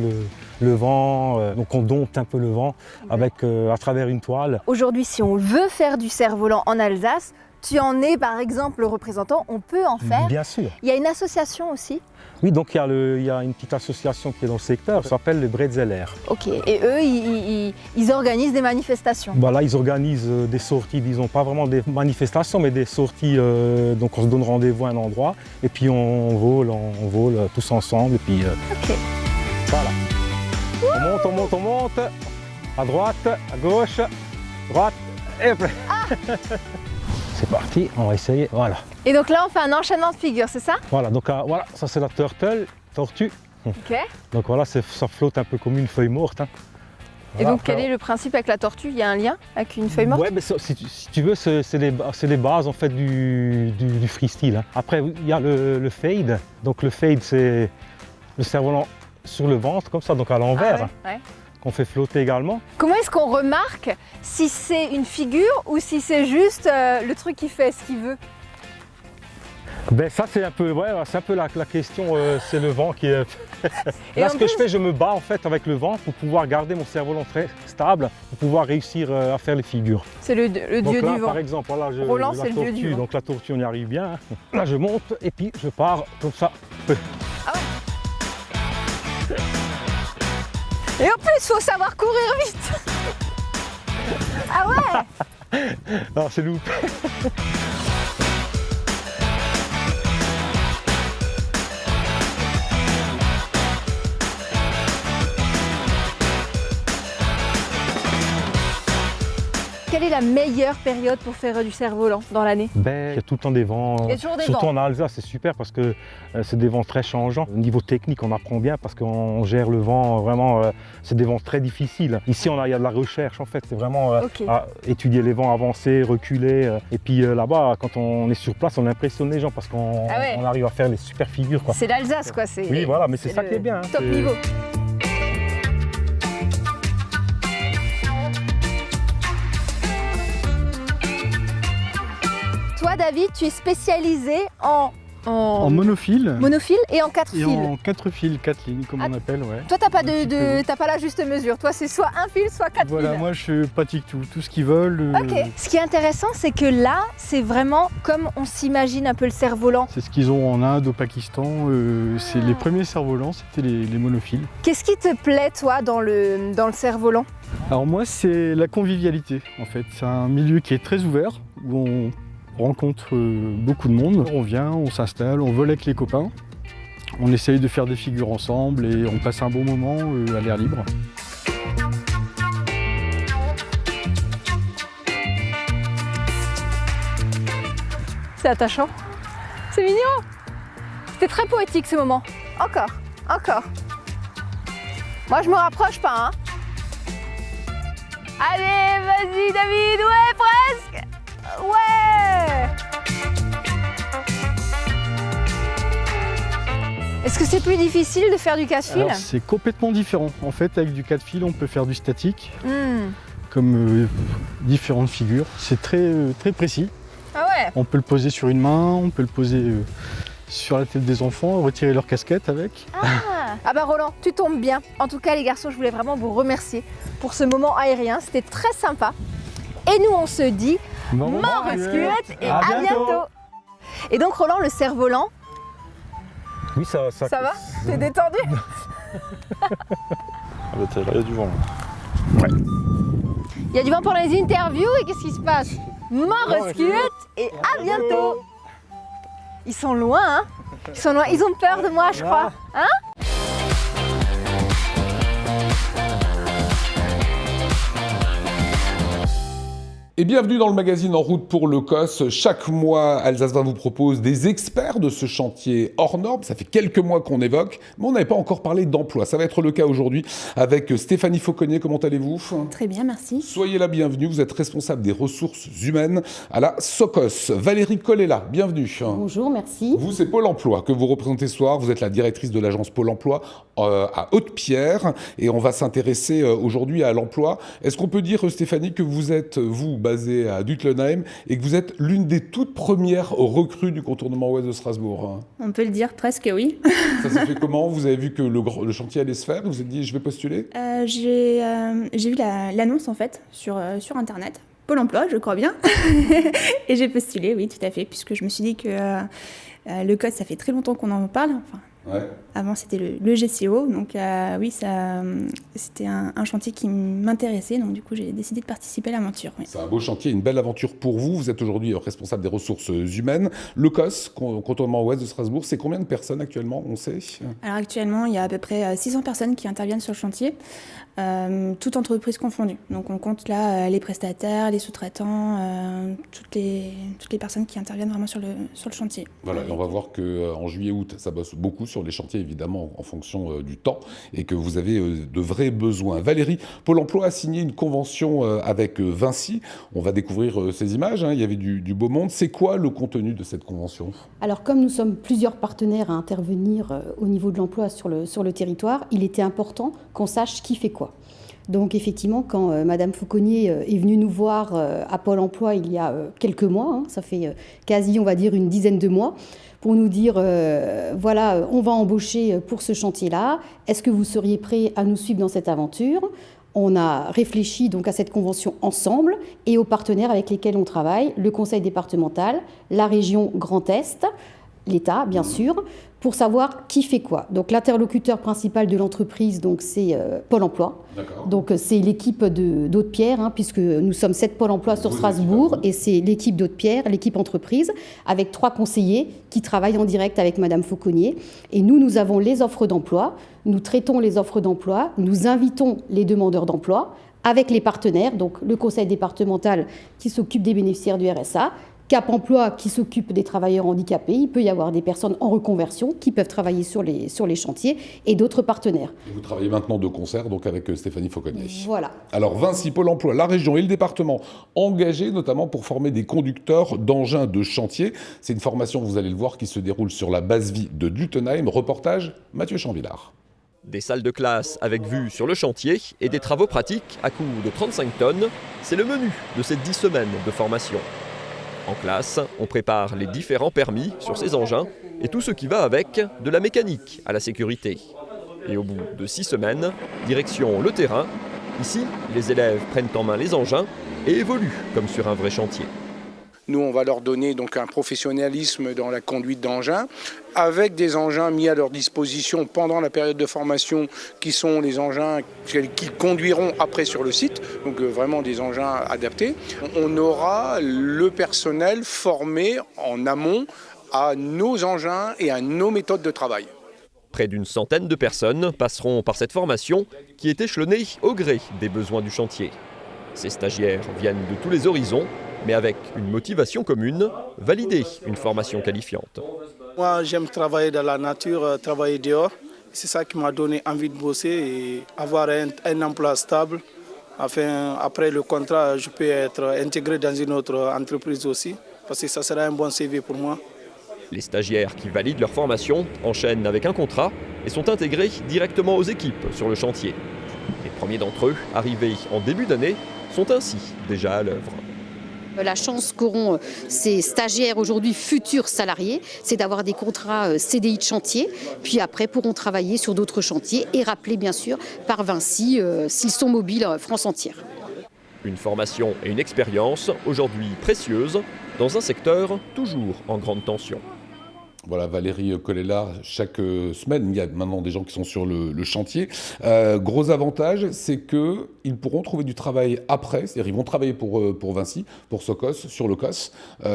le vent, donc on dompte un peu le vent avec, à travers une toile. Aujourd'hui, si on veut faire du cerf-volant en Alsace, tu en es par exemple le représentant, on peut en faire. Bien sûr. Il y a une association aussi. Oui, donc il y a une petite association qui est dans le secteur, ça s'appelle les Bretzeller. Ok, et eux, ils organisent des manifestations. Là, ils organisent des sorties, disons pas vraiment des manifestations, mais des sorties, donc on se donne rendez-vous à un endroit, et puis on vole tous ensemble, et puis Ok. voilà. On monte, à droite, à gauche, droite, et après. C'est parti, on va essayer, voilà. Et donc là, on fait un enchaînement de figures, c'est ça? Voilà, donc voilà, ça c'est la tortue. Ok. Donc voilà, ça flotte un peu comme une feuille morte. Hein. Et Voilà, donc, quel est le principe avec la tortue? Il y a un lien avec une feuille morte? Ouais, mais si tu veux, c'est les bases en fait du freestyle. Hein. Après, il y a le fade. Donc le fade, c'est le cerf-volant sur le ventre, comme ça, donc à l'envers, Ouais. qu'on fait flotter également. Comment est-ce qu'on remarque si c'est une figure ou si c'est juste le truc qui fait ce qu'il veut? Ça c'est un peu, la question, c'est le vent qui est... Et Là en ce que plus- je fais, je me bats en fait avec le vent pour pouvoir garder mon cerf-volant très stable, pour pouvoir réussir à faire les figures. C'est le Donc dieu là, du vent. par exemple, voilà, Roland, la c'est le dieu du tortue, vent. donc la tortue, on y arrive bien. Hein. Là, je monte et puis je pars comme ça. Et en plus, il faut savoir courir vite. Ah ouais. Non, c'est loupé. Quelle est la meilleure période pour faire du cerf-volant dans l'année? Il y a tout le temps des vents. Il y a toujours des surtout vents. en Alsace, c'est super parce que c'est des vents très changeants. Au niveau technique, on apprend bien parce qu'on gère le vent vraiment. C'est des vents très difficiles. Ici, il y a de la recherche en fait. C'est vraiment à étudier les vents, avancer, reculer. Et puis là-bas, quand on est sur place, on impressionne les gens parce qu'on Ah ouais. on arrive à faire les super figures. Quoi. C'est l'Alsace quoi. Oui, voilà, mais c'est ça le qui est bien. hein. Top C'est- niveau. Toi, David, tu es spécialisé en En monophile. monophile et en 4 Et fils. en 4 fils, 4 lignes, comme on appelle, ouais. Toi, t'as pas t'as pas la juste mesure. Toi, c'est soit un fil, soit 4 Voilà, fils. moi je pratique tout ce qui vole. Ok. Ce qui est intéressant, c'est que là, c'est vraiment comme on s'imagine un peu le cerf-volant. C'est ce qu'ils ont en Inde, au Pakistan. C'est les premiers cerfs-volants, c'était les monophiles. Qu'est-ce qui te plaît, toi, dans le cerf-volant? Alors moi, c'est la convivialité, en fait. C'est un milieu qui est très ouvert, où on rencontre beaucoup de monde. On vient, on s'installe, on vole avec les copains. On essaye de faire des figures ensemble et on passe un bon moment à l'air libre. C'est attachant. C'est mignon. C'était très poétique ce moment. Encore, encore. Moi, je me rapproche pas, hein. Allez, vas-y, David. Ouais, presque. Ouais. Est-ce que c'est plus difficile de faire du casse-fil? Alors c'est complètement différent. En fait, avec du 4 fils, on peut faire du statique, Hmm. comme différentes figures. C'est très précis. Ah ouais. On peut le poser sur une main, on peut le poser sur la tête des enfants, retirer leur casquette avec. Ah bah Roland, tu tombes bien. En tout cas les garçons, je voulais vraiment vous remercier pour ce moment aérien, c'était très sympa. Et nous on se dit mort rescuette et à bientôt. Et donc Roland, le cerf-volant, Oui, ça va? T'es détendu? Ah bah là, il y a du vent. Ouais. Il y a du vent pendant les interviews et qu'est-ce qui se passe? Mort rescuette et à bientôt. Ils sont loin, hein? Ils sont loin, ils ont peur de moi je crois. Hein? Et bienvenue dans le magazine En route pour le COS. Chaque mois, Alsace 20 vous propose des experts de ce chantier hors norme. Ça fait quelques mois qu'on évoque, mais on n'avait pas encore parlé d'emploi. Ça va être le cas aujourd'hui avec Stéphanie Fauconnier. Comment allez-vous? Très bien, merci. Soyez la bienvenue. Vous êtes responsable des ressources humaines à la SOCOS. Valérie Colella, bienvenue. Bonjour, merci. Vous, c'est Pôle emploi que vous représentez ce soir. Vous êtes la directrice de l'agence Pôle emploi à Haute-Pierre. Et on va s'intéresser aujourd'hui à l'emploi. Est-ce qu'on peut dire, Stéphanie, que vous êtes, basé à Dutlenheim et que vous êtes l'une des toutes premières recrues du contournement ouest de Strasbourg? On peut le dire, presque oui. Ça s'est fait comment? Vous avez vu que le chantier allait se faire? Vous vous êtes dit, je vais postuler? J'ai vu l'annonce en fait sur Internet, Pôle emploi, je crois bien. Et j'ai postulé, oui, tout à fait, puisque je me suis dit que le code, ça fait très longtemps qu'on en parle. Enfin, ouais. Avant, c'était le GCO, donc oui, c'était un chantier qui m'intéressait, donc du coup, j'ai décidé de participer à l'aventure. Oui. C'est un beau chantier, une belle aventure pour vous. Vous êtes aujourd'hui responsable des ressources humaines. Le COS, contournement ouest de Strasbourg, c'est combien de personnes actuellement, on sait? Alors actuellement, il y a à peu près 600 personnes qui interviennent sur le chantier, toutes entreprises confondues. Donc on compte là les prestataires, les sous-traitants, toutes les personnes qui interviennent vraiment sur le chantier. Voilà, et on va voir qu'en juillet-août, ça bosse beaucoup sur les chantiers, évidemment, en fonction du temps, et que vous avez de vrais besoins. Valérie, Pôle emploi a signé une convention avec Vinci. On va découvrir ces images, hein. Il y avait du beau monde. C'est quoi le contenu de cette convention? Alors, comme nous sommes plusieurs partenaires à intervenir au niveau de l'emploi sur le territoire, il était important qu'on sache qui fait quoi. Donc effectivement, quand Madame Fauconnier est venue nous voir à Pôle emploi il y a quelques mois, hein, ça fait quasi, on va dire, une dizaine de mois, pour nous dire, voilà, on va embaucher pour ce chantier-là, est-ce que vous seriez prêts à nous suivre dans cette aventure? On a réfléchi donc à cette convention ensemble et aux partenaires avec lesquels on travaille, le conseil départemental, la région Grand Est, l'État, bien sûr, pour savoir qui fait quoi. Donc l'interlocuteur principal de l'entreprise, donc c'est Pôle emploi. Donc c'est l'équipe d'Haute-Pierre, hein, puisque nous sommes 7 Pôle emploi sur Strasbourg, et c'est l'équipe d'Haute-Pierre, l'équipe entreprise, avec 3 conseillers qui travaillent en direct avec Madame Fauconnier. Et nous avons les offres d'emploi, nous traitons les offres d'emploi, nous invitons les demandeurs d'emploi avec les partenaires, donc le conseil départemental qui s'occupe des bénéficiaires du RSA, Cap Emploi qui s'occupe des travailleurs handicapés. Il peut y avoir des personnes en reconversion qui peuvent travailler sur les chantiers et d'autres partenaires. Et vous travaillez maintenant de concert donc avec Stéphanie Fauconnier. Voilà. Alors Vinci, Pôle emploi, la région et le département engagés notamment pour former des conducteurs d'engins de chantier. C'est une formation, vous allez le voir, qui se déroule sur la base vie de Duttenheim. Reportage Mathieu Chambillard. Des salles de classe avec vue sur le chantier et des travaux pratiques à coût de 35 tonnes, c'est le menu de ces 10 semaines de formation. En classe, on prépare les différents permis sur ces engins et tout ce qui va avec, de la mécanique à la sécurité. Et au bout de 6 semaines, direction le terrain. Ici, les élèves prennent en main les engins et évoluent comme sur un vrai chantier. Nous, on va leur donner donc un professionnalisme dans la conduite d'engins, avec des engins mis à leur disposition pendant la période de formation, qui sont les engins qu'ils conduiront après sur le site, donc vraiment des engins adaptés. On aura le personnel formé en amont à nos engins et à nos méthodes de travail. Près d'une centaine de personnes passeront par cette formation qui est échelonnée au gré des besoins du chantier. Ces stagiaires viennent de tous les horizons, mais avec une motivation commune, valider une formation qualifiante. Moi, j'aime travailler dans la nature, travailler dehors. C'est ça qui m'a donné envie de bosser et avoir un emploi stable. Afin, après le contrat, je peux être intégré dans une autre entreprise aussi, parce que ça sera un bon CV pour moi. Les stagiaires qui valident leur formation enchaînent avec un contrat et sont intégrés directement aux équipes sur le chantier. Les premiers d'entre eux, arrivés en début d'année, sont ainsi déjà à l'œuvre. La chance qu'auront ces stagiaires aujourd'hui, futurs salariés, c'est d'avoir des contrats CDI de chantier, puis après pourront travailler sur d'autres chantiers et rappelés bien sûr par Vinci s'ils sont mobiles France entière. Une formation et une expérience aujourd'hui précieuses dans un secteur toujours en grande tension. Voilà, Valérie Colella, chaque semaine, il y a maintenant des gens qui sont sur le chantier. Gros avantage, c'est qu'ils pourront trouver du travail après, c'est-à-dire ils vont travailler pour Vinci, pour Socos, sur le COS.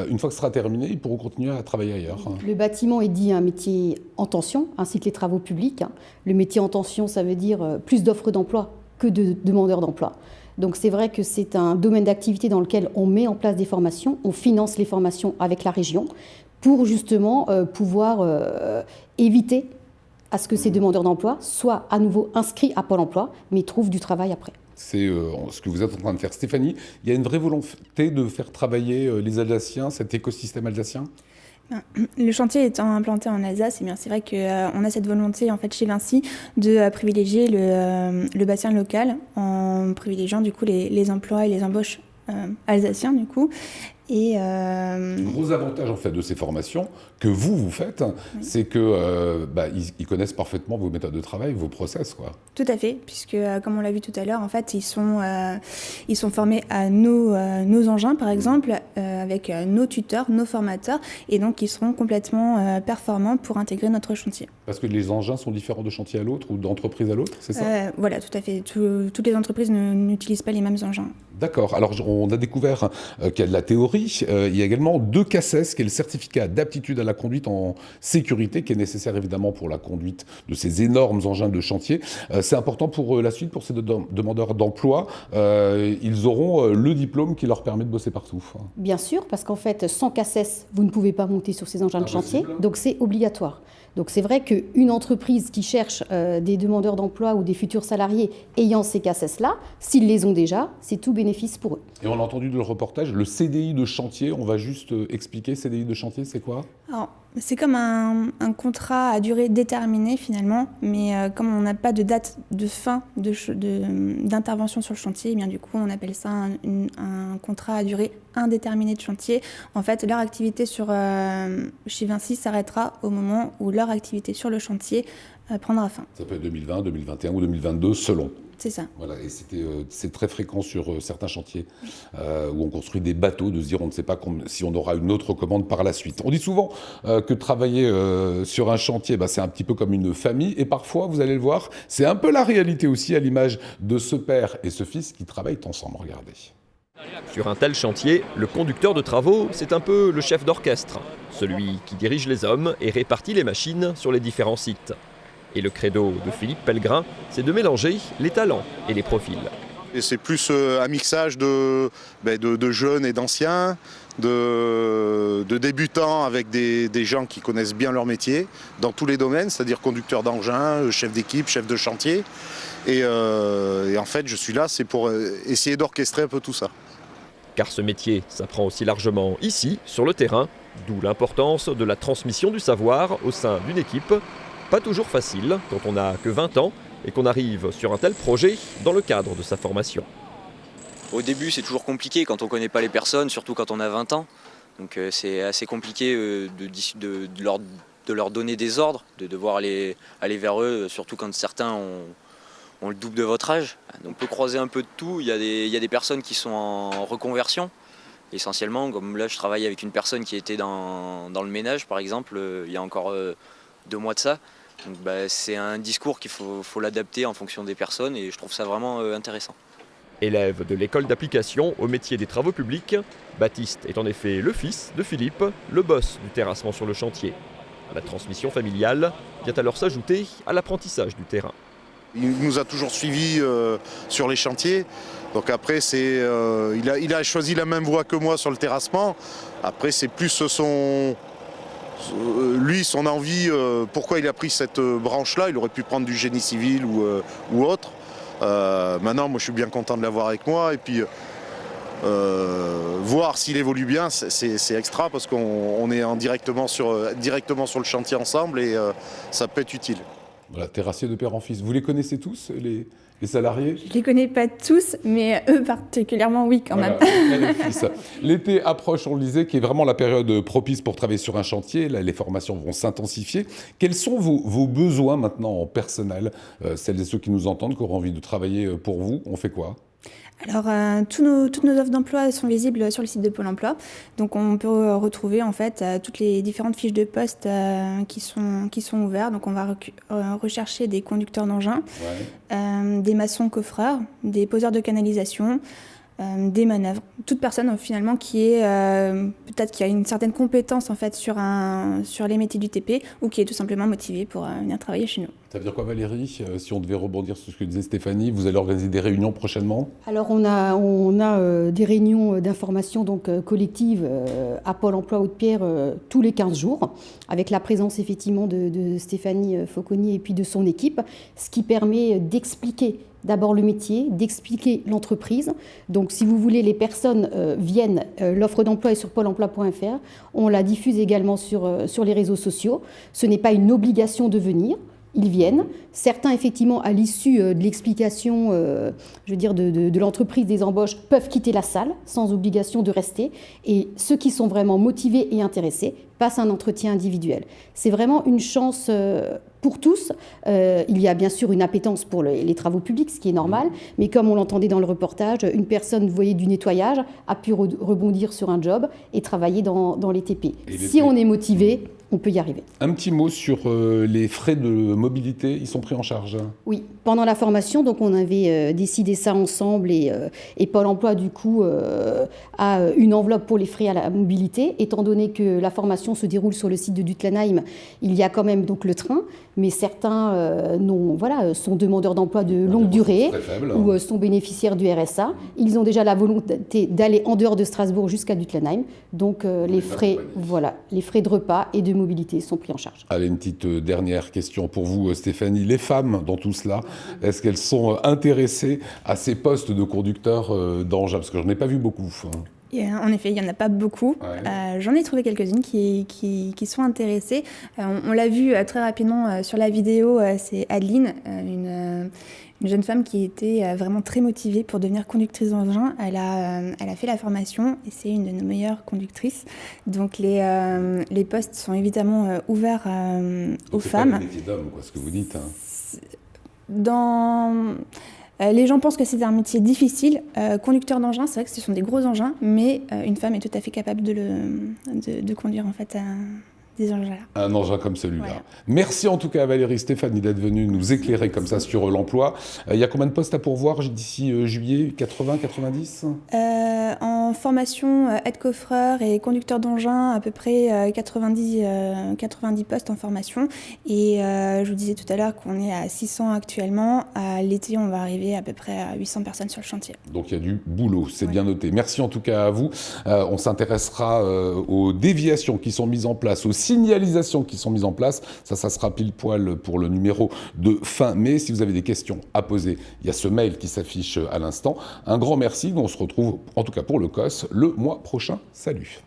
Une fois que ce sera terminé, ils pourront continuer à travailler ailleurs. Le bâtiment est dit un métier en tension, ainsi que les travaux publics. Le métier en tension, ça veut dire plus d'offres d'emploi que de demandeurs d'emploi. Donc c'est vrai que c'est un domaine d'activité dans lequel on met en place des formations, on finance les formations avec la région, pour justement pouvoir éviter à ce que ces demandeurs d'emploi soient à nouveau inscrits à Pôle emploi, mais trouvent du travail après. C'est ce que vous êtes en train de faire. Stéphanie, il y a une vraie volonté de faire travailler les Alsaciens, cet écosystème alsacien ? Le chantier étant implanté en Alsace, eh bien c'est vrai qu'on a cette volonté en fait, chez Vinci de privilégier le bassin local en privilégiant du coup, les emplois et les embauches alsaciens du coup. Et Le gros avantage en fait de ces formations que vous faites, c'est que ils connaissent parfaitement vos méthodes de travail, vos process, quoi. Tout à fait, puisque comme on l'a vu tout à l'heure, en fait, ils sont formés à nos engins, par exemple, avec nos tuteurs, nos formateurs, et donc ils seront complètement performants pour intégrer notre chantier. Parce que les engins sont différents de chantier à l'autre ou d'entreprise à l'autre, c'est ça ? Voilà, tout à fait. Toutes les entreprises n'utilisent pas les mêmes engins. D'accord. Alors, on a découvert qu'il y a de la théorie. Il y a également 2 CACES, qui est le certificat d'aptitude à la conduite en sécurité, qui est nécessaire évidemment pour la conduite de ces énormes engins de chantier. C'est important pour la suite, pour ces demandeurs d'emploi. Ils auront le diplôme qui leur permet de bosser partout. Bien sûr, parce qu'en fait, sans CACES, vous ne pouvez pas monter sur ces engins de chantier, donc c'est obligatoire. Donc c'est vrai qu'une entreprise qui cherche des demandeurs d'emploi ou des futurs salariés ayant ces CACES-là, s'ils les ont déjà, c'est tout bénéfice pour eux. Et on a entendu dans le reportage, le CDI de chantier, on va juste expliquer, CDI de chantier, c'est quoi ? Alors, c'est comme un contrat à durée déterminée finalement, mais comme on n'a pas de date de fin d'intervention sur le chantier, eh bien, du coup on appelle ça un contrat à durée indéterminée de chantier. En fait, leur activité chez Vinci s'arrêtera au moment où leur activité sur le chantier prendra fin. Ça peut être 2020, 2021 ou 2022 selon. C'est ça. Voilà, et c'est très fréquent sur certains chantiers où on construit des bateaux, de se dire on ne sait pas si on aura une autre commande par la suite. On dit souvent que travailler sur un chantier, c'est un petit peu comme une famille, et parfois, vous allez le voir, c'est un peu la réalité aussi, à l'image de ce père et ce fils qui travaillent ensemble. Regardez. Sur un tel chantier, le conducteur de travaux, c'est un peu le chef d'orchestre, celui qui dirige les hommes et répartit les machines sur les différents sites. Et le credo de Philippe Pellegrin, c'est de mélanger les talents et les profils. Et c'est plus un mixage de jeunes et d'anciens, de débutants avec des gens qui connaissent bien leur métier dans tous les domaines, c'est-à-dire conducteur d'engin, chef d'équipe, chef de chantier. Et en fait, je suis là, c'est pour essayer d'orchestrer un peu tout ça. Car ce métier s'apprend aussi largement ici, sur le terrain, d'où l'importance de la transmission du savoir au sein d'une équipe. Pas toujours facile quand on n'a que 20 ans et qu'on arrive sur un tel projet dans le cadre de sa formation. Au début, c'est toujours compliqué quand on ne connaît pas les personnes, surtout quand on a 20 ans. Donc c'est assez compliqué de leur donner des ordres, de devoir aller vers eux, surtout quand certains ont le double de votre âge. On peut croiser un peu de tout. Il y a des personnes qui sont en reconversion, essentiellement. Comme là, je travaille avec une personne qui était dans le ménage, par exemple, il y a encore 2 mois de ça. Donc, c'est un discours qu'il faut l'adapter en fonction des personnes et je trouve ça vraiment intéressant. Élève de l'école d'application au métier des travaux publics, Baptiste est en effet le fils de Philippe, le boss du terrassement sur le chantier. La transmission familiale vient alors s'ajouter à l'apprentissage du terrain. Il nous a toujours suivis sur les chantiers. Donc après, il a choisi la même voie que moi sur le terrassement. Après, c'est plus son envie, pourquoi il a pris cette branche-là. Il aurait pu prendre du génie civil ou autre. Maintenant, moi, je suis bien content de l'avoir avec moi. Et puis, voir s'il évolue bien, c'est extra parce qu'on est directement sur le chantier ensemble et ça peut être utile. Voilà, terrassiers de père en fils. Vous les connaissez tous, les salariés? Je ne les connais pas tous, mais eux particulièrement, oui, quand même. L'été approche, on le disait, qui est vraiment la période propice pour travailler sur un chantier. Là, les formations vont s'intensifier. Quels sont vos besoins maintenant en personnel? Celles et ceux qui nous entendent, qui auront envie de travailler pour vous, on fait quoi? Alors, toutes nos offres d'emploi sont visibles sur le site de Pôle emploi. Donc, on peut retrouver en fait toutes les différentes fiches de poste qui sont ouvertes. Donc, on va rechercher des conducteurs d'engins, des maçons coffreurs, des poseurs de canalisation, des manœuvres. Toute personne finalement qui est peut-être qui a une certaine compétence en fait sur les métiers du TP ou qui est tout simplement motivée pour venir travailler chez nous. Ça veut dire quoi, Valérie? Si on devait rebondir sur ce que disait Stéphanie, vous allez organiser des réunions prochainement? Alors on a des réunions d'information donc collectives à Pôle emploi Haute-Pierre tous les 15 jours, avec la présence effectivement de Stéphanie Fauconnier et puis de son équipe, ce qui permet d'expliquer d'abord le métier, d'expliquer l'entreprise. Donc si vous voulez, les personnes viennent, l'offre d'emploi est sur pôle emploi.fr, on la diffuse également sur les réseaux sociaux. Ce n'est pas une obligation de venir. Ils viennent. Certains, effectivement, à l'issue de l'explication, je veux dire, de l'entreprise des embauches, peuvent quitter la salle sans obligation de rester. Et ceux qui sont vraiment motivés et intéressés passent un entretien individuel. C'est vraiment une chance pour tous. Il y a bien sûr une appétence pour les travaux publics, ce qui est normal. Mais comme on l'entendait dans le reportage, une personne, vous voyez, du nettoyage a pu rebondir sur un job et travailler dans les TP. Si on est motivé, on peut y arriver. Un petit mot sur les frais de mobilité, ils sont pris en charge? Oui, pendant la formation, donc on avait décidé ça ensemble et Pôle emploi du coup a une enveloppe pour les frais à la mobilité. Étant donné que la formation se déroule sur le site de Duttlenheim, il y a quand même donc le train, mais certains sont demandeurs d'emploi de longue durée ou sont bénéficiaires du RSA. Ils ont déjà la volonté d'aller en dehors de Strasbourg jusqu'à Duttlenheim, donc les frais de repas et de mobilité sont pris en charge. Allez, une petite dernière question pour vous, Stéphanie. Les femmes dans tout cela, est-ce qu'elles sont intéressées à ces postes de conducteurs d'engins? Parce que j'en ai pas vu beaucoup. En effet, il n'y en a pas beaucoup. J'en ai trouvé quelques-unes qui sont intéressées. On l'a vu très rapidement sur la vidéo, c'est Adeline, une jeune femme qui était vraiment très motivée pour devenir conductrice d'engin. Elle a fait la formation et c'est une de nos meilleures conductrices. Donc les postes sont évidemment ouverts aux femmes. C'est pas le métier d'homme, ce que vous dites. Les gens pensent que c'est un métier difficile. Conducteur d'engin, c'est vrai que ce sont des gros engins, mais une femme est tout à fait capable de conduire en fait des engins. Un engin comme celui-là. Voilà. Merci en tout cas à Valérie, Stéphanie d'être venue nous éclairer comme ça sur l'emploi. Il y a combien de postes à pourvoir d'ici juillet? 80, 90 En formation, aide-coffreur et conducteur d'engin, à peu près 90 postes en formation. Et je vous disais tout à l'heure qu'on est à 600 actuellement. À l'été, on va arriver à peu près à 800 personnes sur le chantier. Donc il y a du boulot, c'est bien noté. Merci en tout cas à vous. On s'intéressera aux déviations qui sont mises en place, aux signalisations qui sont mises en place. Ça sera pile poil pour le numéro de fin mai. Si vous avez des questions à poser, il y a ce mail qui s'affiche à l'instant. Un grand merci. On se retrouve en tout cas pour le COS le mois prochain. Salut.